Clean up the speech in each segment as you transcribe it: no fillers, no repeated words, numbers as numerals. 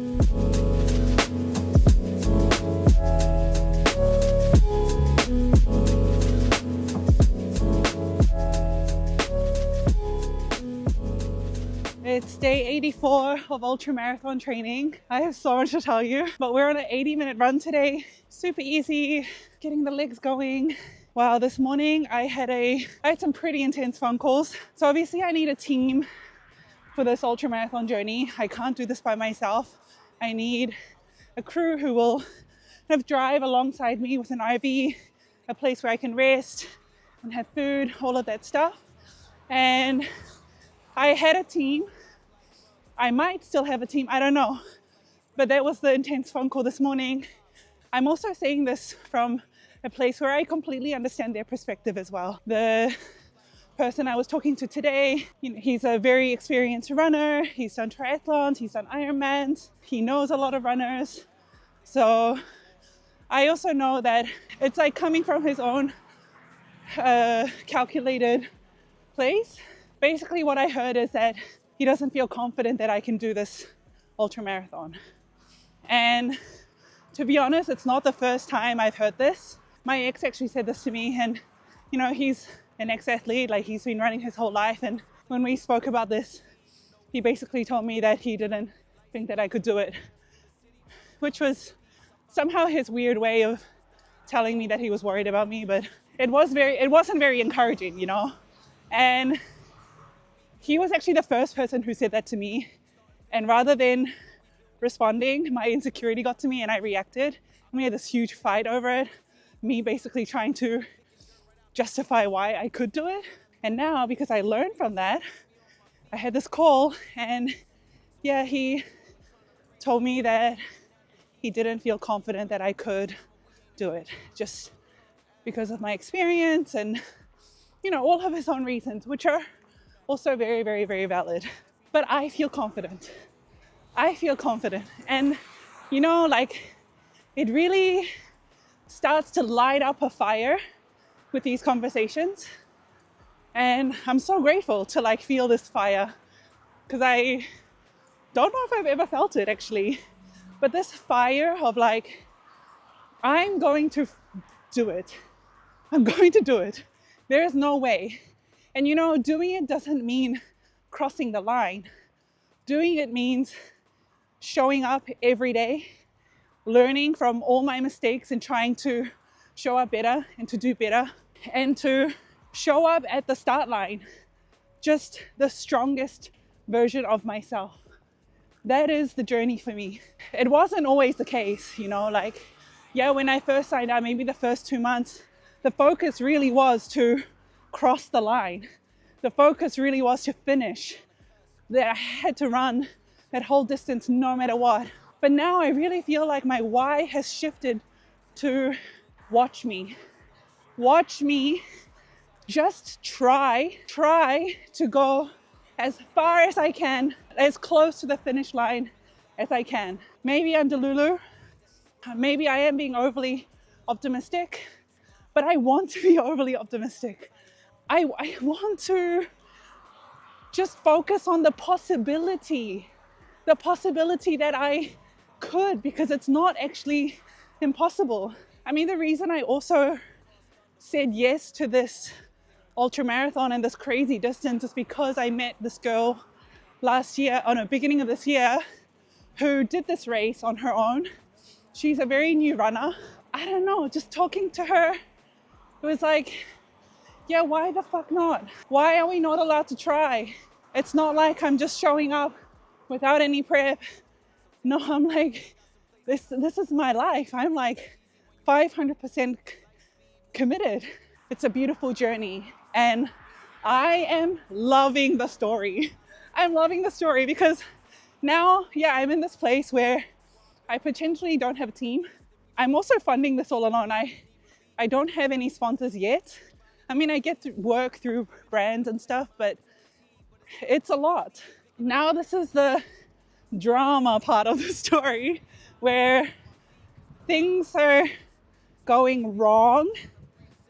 It's day 84 of ultramarathon training. I have so much to tell you, but we're on an 80-minute run today. Super easy, getting the legs going. Wow, this morning I had some pretty intense phone calls. So obviously I need a team for this ultramarathon journey. I can't do this by myself. I need a crew who will kind of drive alongside me with an RV, a place where I can rest and have food, all of that stuff. And I had a team. I might still have a team, I don't know. But that was the intense phone call this morning. I'm also saying this from a place where I completely understand their perspective as well. The person I was talking to today, he's a very experienced runner. He's done triathlons, he's done Ironmans. He knows a lot of runners. So I also know that it's like coming from his own calculated place. Basically what I heard is that he doesn't feel confident that I can do this ultramarathon. And to be honest, it's not the first time I've heard this. My ex actually said this to me, and he's an ex-athlete, like he's been running his whole life. And when we spoke about this, he basically told me that he didn't think that I could do it, which was somehow his weird way of telling me that he was worried about me. But it wasn't very encouraging, And he was actually the first person who said that to me. And rather than responding, my insecurity got to me and I reacted. And we had this huge fight over it. Me basically trying to justify why I could do it. And now, because I learned from that, I had this call and he told me that he didn't feel confident that I could do it. Just because of my experience and, all of his own reasons, which are also very, very, very valid. But I feel confident. And, it really starts to light up a fire with these conversations. And I'm so grateful to feel this fire, because I don't know if I've ever felt it actually. But this fire of I'm going to do it. I'm going to do it. There is no way. And doing it doesn't mean crossing the line. Doing it means showing up every day, learning from all my mistakes and trying to show up better and to do better and to show up at the start line, just the strongest version of myself. That is the journey for me. It wasn't always the case, when I first signed up, maybe the first 2 months, the focus really was to cross the line. The focus really was to finish. That I had to run that whole distance no matter what. But now I really feel like my why has shifted to watch me. Watch me just try to go as far as I can, as close to the finish line as I can. Maybe I'm delulu. Maybe I am being overly optimistic, but I want to be overly optimistic. I want to just focus on the possibility that I could, because it's not actually impossible. I mean, the reason I also said yes to this ultramarathon and this crazy distance is because I met this girl beginning of this year, who did this race on her own. She's a very new runner. I don't know, just talking to her, it was why the fuck not? Why are we not allowed to try? It's not like I'm just showing up without any prep. No, I'm this is my life. I'm 500% committed. It's a beautiful journey. And I am loving the story. I'm loving the story because now, I'm in this place where I potentially don't have a team. I'm also funding this all alone. I don't have any sponsors yet. I mean, I get to work through brands and stuff, but it's a lot. Now this is the drama part of the story where things are going wrong.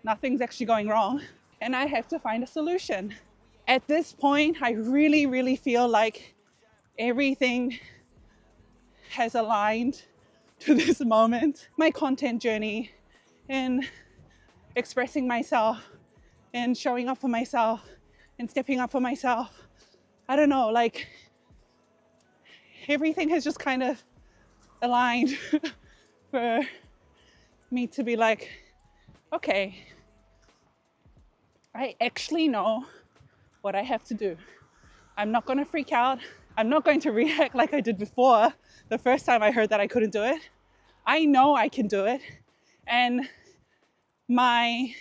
Nothing's actually going wrong. And I have to find a solution. At this point, I really, really feel like everything has aligned to this moment. My content journey in expressing myself and showing up for myself and stepping up for myself. I don't know, like everything has just kind of aligned for me to be like, okay, I actually know what I have to do. I'm not going to freak out. I'm not going to react like I did before the first time I heard that I couldn't do it. I know I can do it. And my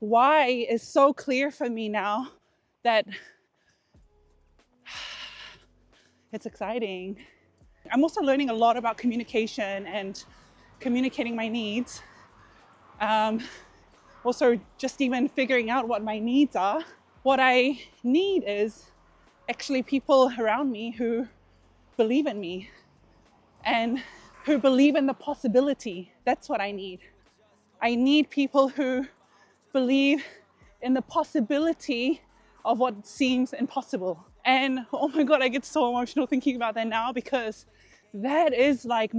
why is so clear for me now that it's exciting. I'm also learning a lot about communication and communicating my needs. Also just even figuring out what my needs are. What I need is actually people around me who believe in me and who believe in the possibility. That's what I need. I need people who believe in the possibility of what seems impossible. And oh my God, I get so emotional thinking about that now, because that is like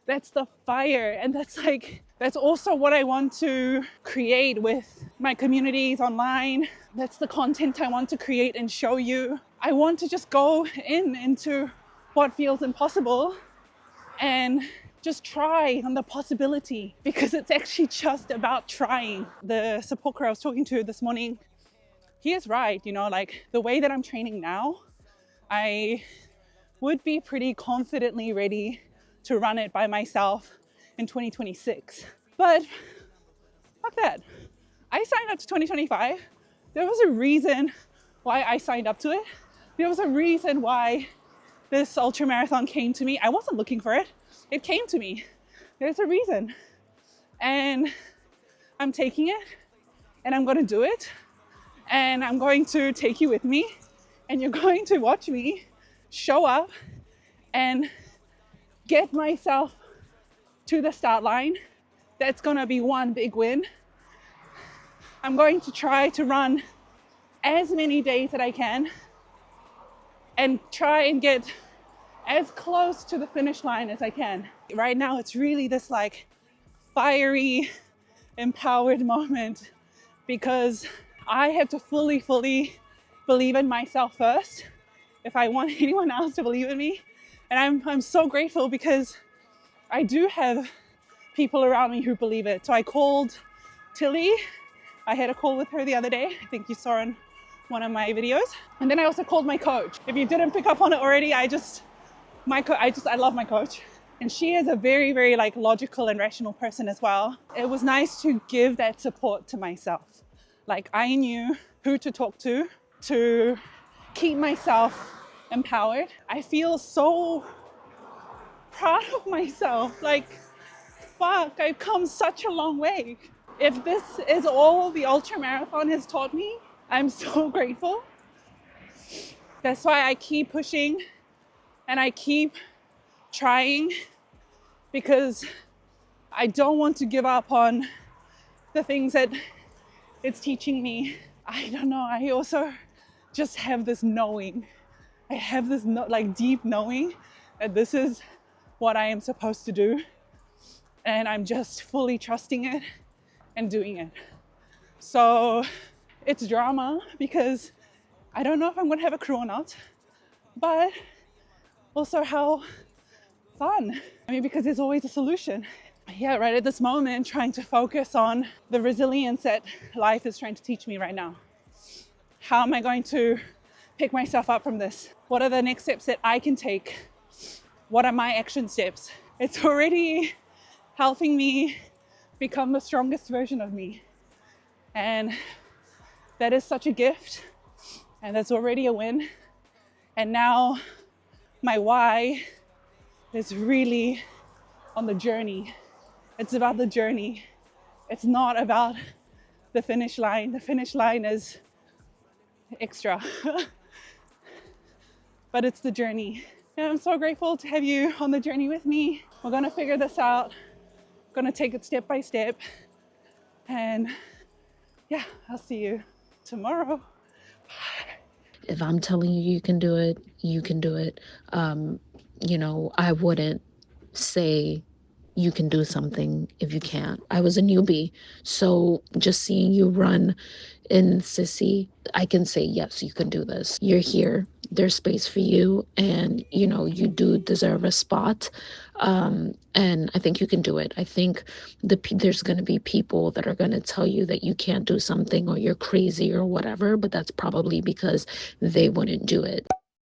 that's the fire. And that's also what I want to create with my communities online. That's the content I want to create and show you. I want to just go into what feels impossible and just try on the possibility, because it's actually just about trying. The support I was talking to this morning, he is right, you know, like the way that I'm training now, I would be pretty confidently ready to run it by myself in 2026. But fuck that. I signed up to 2025. There was a reason why I signed up to it. There was a reason why this ultramarathon came to me. I wasn't looking for it. It came to me. There's a reason. And I'm taking it and I'm going to do it. And I'm going to take you with me. And you're going to watch me show up and get myself to the start line. That's going to be one big win. I'm going to try to run as many days that I can and try and get as close to the finish line as I can. Right now, it's really this like fiery, empowered moment, because I have to fully believe in myself first if I want anyone else to believe in me. And I'm so grateful, because I do have people around me who believe it. So I called Tilly. I had a call with her the other day. I think you saw in one of my videos. And then I also called my coach. If you didn't pick up on it already, I love my coach. And she is a very, very like logical and rational person as well. It was nice to give that support to myself. Like I knew who to talk to keep myself empowered. I feel so proud of myself. Like, fuck, I've come such a long way. If this is all the ultramarathon has taught me, I'm so grateful. That's why I keep pushing and I keep trying, because I don't want to give up on the things that it's teaching me. I don't know, I also just have this knowing. I have this deep knowing that this is what I am supposed to do. And I'm just fully trusting it and doing it. So it's drama, because I don't know if I'm gonna have a crew or not, but also how fun. I mean, because there's always a solution. Yeah, right at this moment, trying to focus on the resilience that life is trying to teach me right now. How am I going to pick myself up from this? What are the next steps that I can take? What are my action steps? It's already helping me become the strongest version of me. And that is such a gift. And that's already a win. And now my why is really on the journey. It's about the journey. It's not about the finish line. The finish line is extra. But it's the journey. And I'm so grateful to have you on the journey with me. We're gonna figure this out. We're gonna take it step by step. And yeah, I'll see you tomorrow. If I'm telling you you can do it, you can do it. I wouldn't say you can do something if you can't. I was a newbie, so just seeing you run in Sissy, I can say, yes, you can do this. You're here. There's space for you, and you do deserve a spot. And I think you can do it. I think there's going to be people that are going to tell you that you can't do something or you're crazy or whatever, but that's probably because they wouldn't do it.